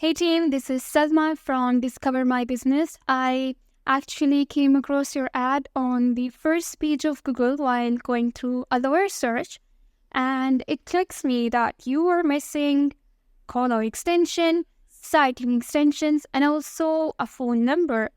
Hey team, this is Salma from DiscoverMyBusiness. I actually came across your ad on the first page of Google while going through a lower search, and it clicks me that you are missing caller extension, citing extensions, and also a phone number.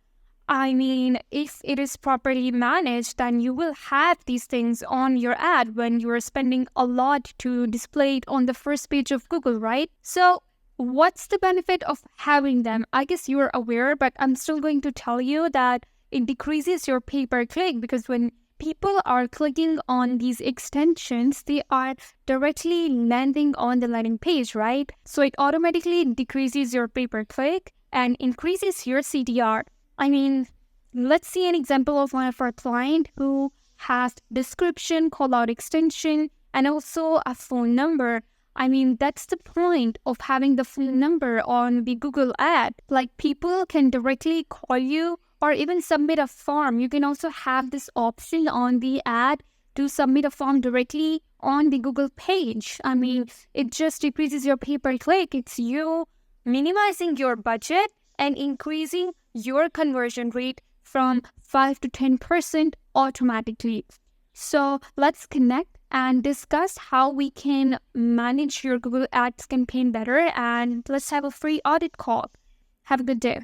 I mean, if it is properly managed, then you will have these things on your ad when you are spending a lot to display it on the first page of Google, right? So what's the benefit of having them? I guess you're aware, but I'm still going to tell you that it decreases your pay-per-click because when people are clicking on these extensions, they are directly landing on the landing page, right? So it automatically decreases your pay-per-click and increases your CTR. I mean, let's see an example of one of our client who has description, call-out extension, and also a phone number. I mean, that's the point of having the phone number on the Google ad. Like, people can directly call you or even submit a form. You can also have this option on the ad to submit a form directly on the Google page. I mean, it just decreases your pay-per-click. It's you minimizing your budget and increasing your conversion rate from 5 to 10% automatically. So let's connect and discuss how we can manage your Google Ads campaign better, and let's have a free audit call. Have a good day.